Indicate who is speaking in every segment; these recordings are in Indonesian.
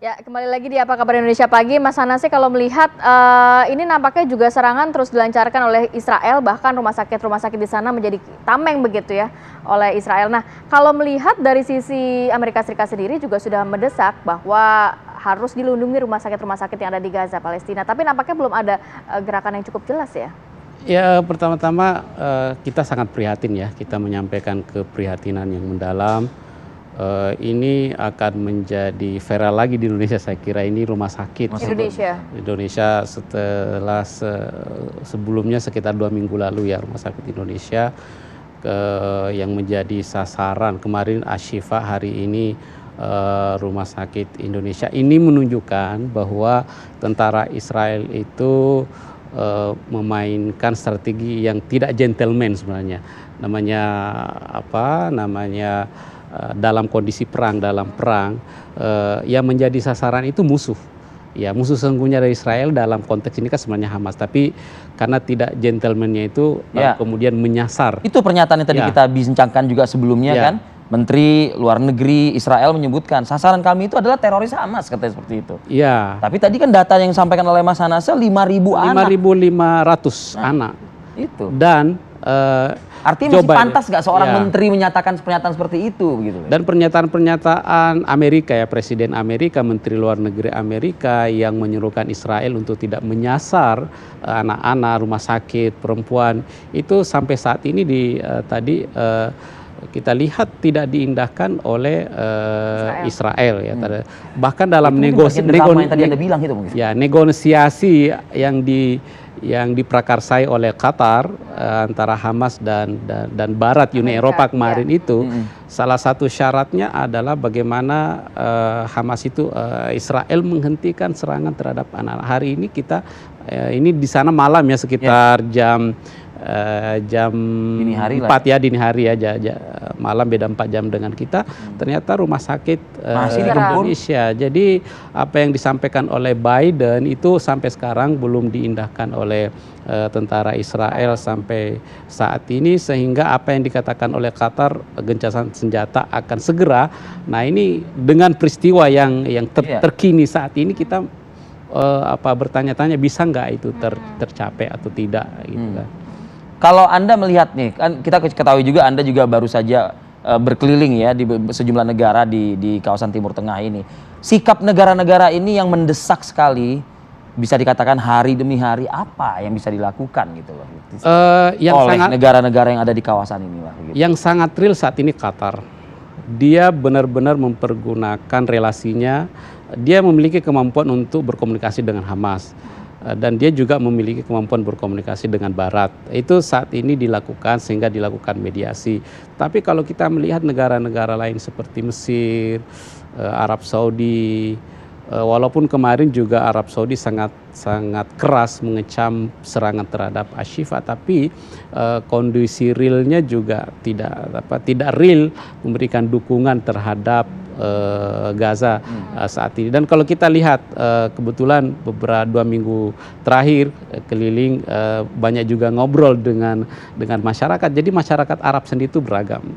Speaker 1: Ya, kembali lagi di Apa Kabar Indonesia Pagi, Mas Hanasi kalau melihat ini nampaknya juga serangan terus dilancarkan oleh Israel, bahkan rumah sakit di sana menjadi tameng begitu ya oleh Israel. Nah, kalau melihat dari sisi Amerika Serikat sendiri juga sudah mendesak bahwa harus dilindungi rumah sakit yang ada di Gaza, Palestina. Tapi nampaknya belum ada gerakan yang cukup jelas ya.
Speaker 2: Ya, pertama-tama kita sangat prihatin ya, kita menyampaikan keprihatinan yang mendalam. Ini akan menjadi viral lagi di Indonesia, saya kira ini rumah sakit Indonesia setelah sebelumnya sekitar 2 minggu lalu ya, rumah sakit Indonesia yang menjadi sasaran. Kemarin Ashifa, hari ini rumah sakit Indonesia. Ini menunjukkan bahwa tentara Israel itu memainkan strategi yang tidak gentleman sebenarnya. Namanya apa? Namanya dalam kondisi perang, yang menjadi sasaran itu musuh. Ya, musuh sesungguhnya dari Israel dalam konteks ini kan sebenarnya Hamas, tapi karena tidak gentlemannya itu kemudian menyasar.
Speaker 3: Itu pernyataan yang tadi kita bincangkan juga sebelumnya kan. Menteri Luar Negeri Israel menyebutkan sasaran kami itu adalah teroris Hamas, katanya seperti itu.
Speaker 2: Iya.
Speaker 3: Tapi tadi kan data yang disampaikan oleh Mas Hanase 5.000 anak.
Speaker 2: 5.500 anak.
Speaker 3: Itu.
Speaker 2: Dan
Speaker 3: artinya masih pantas nggak seorang menteri menyatakan pernyataan seperti itu begitu?
Speaker 2: Dan pernyataan Amerika ya, Presiden Amerika, Menteri Luar Negeri Amerika yang menyuruhkan Israel untuk tidak menyasar anak-anak, rumah sakit, perempuan, itu sampai saat ini kita lihat tidak diindahkan oleh Israel ya. Bahkan dalam negosiasi yang diprakarsai oleh Qatar antara Hamas dan Barat, Uni Eropa kemarin itu, salah satu syaratnya adalah bagaimana Israel menghentikan serangan terhadap anak-anak. Hari ini ini di sana malam ya, sekitar jam 4 ya, dini hari ya, malam, beda 4 jam dengan kita. Ternyata rumah sakit Indonesia. Jadi apa yang disampaikan oleh Biden itu sampai sekarang belum diindahkan oleh tentara Israel sampai saat ini, sehingga apa yang dikatakan oleh Qatar, gencatan senjata akan segera. Nah, ini dengan peristiwa yang terkini saat ini, kita bertanya-tanya bisa nggak itu tercapai atau tidak gitu kan.
Speaker 3: Kalau Anda melihat nih, kan kita ketahui juga Anda juga baru saja berkeliling ya di sejumlah negara di kawasan Timur Tengah ini. Sikap negara-negara ini yang mendesak sekali, bisa dikatakan hari demi hari, apa yang bisa dilakukan gitu loh oleh negara-negara yang ada di kawasan ini lah. Gitu.
Speaker 2: Yang sangat real saat ini Qatar. Dia benar-benar mempergunakan relasinya, dia memiliki kemampuan untuk berkomunikasi dengan Hamas. Dan dia juga memiliki kemampuan berkomunikasi dengan Barat. Itu saat ini dilakukan sehingga dilakukan mediasi. Tapi kalau kita melihat negara-negara lain seperti Mesir, Arab Saudi, walaupun kemarin juga Arab Saudi sangat keras mengecam serangan terhadap Ashifa, tapi kondisi realnya juga tidak real memberikan dukungan terhadap Gaza saat ini. Dan kalau kita lihat kebetulan beberapa 2 minggu terakhir keliling, banyak juga ngobrol dengan masyarakat. Jadi masyarakat Arab sendiri itu beragam.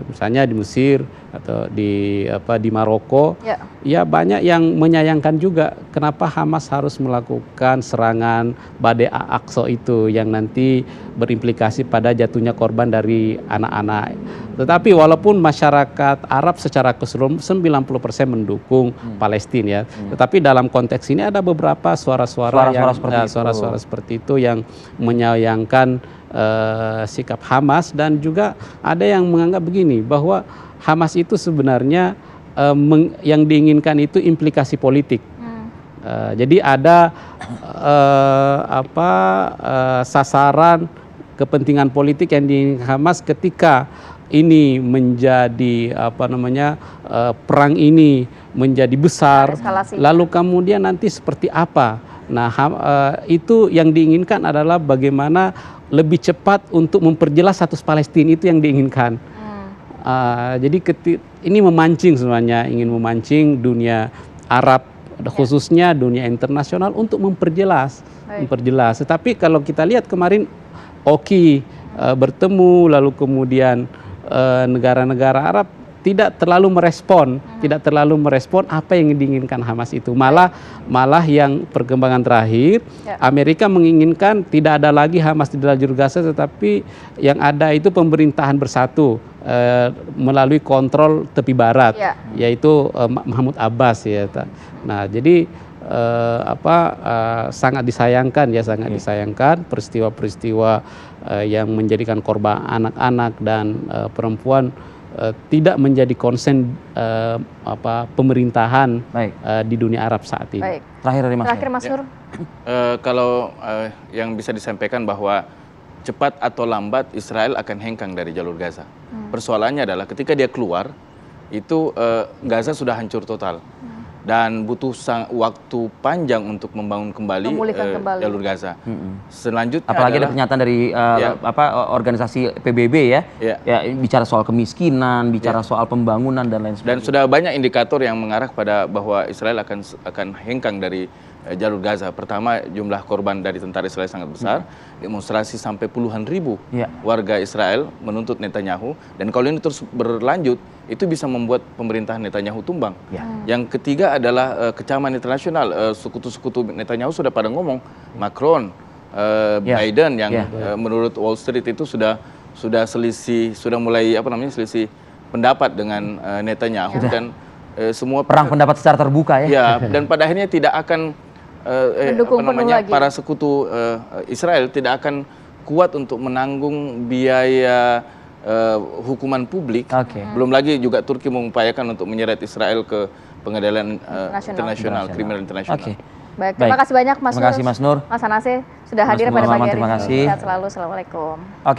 Speaker 2: Misalnya di Mesir atau di Maroko, ya banyak yang menyayangkan juga kenapa Hamas harus melakukan serangan Badai Al-Aqsa itu yang nanti berimplikasi pada jatuhnya korban dari anak-anak. Tetapi walaupun masyarakat Arab secara keseluruhan 90% mendukung Palestina ya, tetapi dalam konteks ini ada beberapa suara-suara seperti itu yang menyayangkan sikap Hamas, dan juga ada yang menganggap begini bahwa Hamas itu sebenarnya yang diinginkan itu implikasi politik. Jadi ada sasaran kepentingan politik yang diinginkan Hamas ketika ini menjadi perang ini menjadi besar, lalu kemudian nanti seperti apa. Nah, itu yang diinginkan adalah bagaimana lebih cepat untuk memperjelas status Palestina, itu yang diinginkan. Jadi ini memancing sebenarnya, ingin memancing dunia Arab, khususnya dunia internasional untuk memperjelas. Tetapi kalau kita lihat kemarin bertemu, lalu kemudian negara-negara Arab tidak terlalu merespon apa yang diinginkan Hamas itu. Malah yang perkembangan terakhir, Amerika menginginkan tidak ada lagi Hamas di dalam jalur Gaza, tetapi yang ada itu pemerintahan bersatu melalui kontrol tepi barat, yaitu Mahmud Abbas ya. Nah, jadi sangat disayangkan peristiwa-peristiwa yang menjadikan korban anak-anak dan perempuan tidak menjadi konsen pemerintahan di dunia Arab saat ini.
Speaker 1: Baik.
Speaker 3: Terakhir
Speaker 1: Mas Nur.
Speaker 4: Kalau yang bisa disampaikan bahwa cepat atau lambat Israel akan hengkang dari jalur Gaza. Persoalannya adalah ketika dia keluar, itu Gaza sudah hancur total. Dan butuh waktu panjang untuk membangun kembali jalur Gaza. Selanjutnya
Speaker 3: apalagi ada pernyataan dari organisasi PBB ya, bicara soal kemiskinan, bicara soal pembangunan dan lain sebagainya.
Speaker 4: Dan sudah banyak indikator yang mengarah kepada bahwa Israel akan hengkang dari jalur Gaza. Pertama, jumlah korban dari tentara Israel sangat besar, demonstrasi sampai puluhan ribu warga Israel menuntut Netanyahu, dan kalau ini terus berlanjut, itu bisa membuat pemerintahan Netanyahu tumbang. Yang ketiga adalah kecaman internasional. Sekutu-sekutu Netanyahu sudah pada ngomong, Macron, Biden yang menurut Wall Street itu sudah mulai selisih pendapat dengan Netanyahu, dan semua
Speaker 3: perang pendapat secara terbuka ya.
Speaker 4: Dan pada akhirnya tidak akan para sekutu Israel tidak akan kuat untuk menanggung biaya hukuman publik. Belum lagi juga Turki mengupayakan untuk menyeret Israel ke pengadilan internasional, kriminal internasional.
Speaker 1: Baik, terima kasih banyak Mas Nur.
Speaker 3: Mas Nur.
Speaker 1: Mas Hanase sudah hadir pada pagi hari ini.
Speaker 3: Terima kasih.
Speaker 1: Sehat selalu. Assalamualaikum.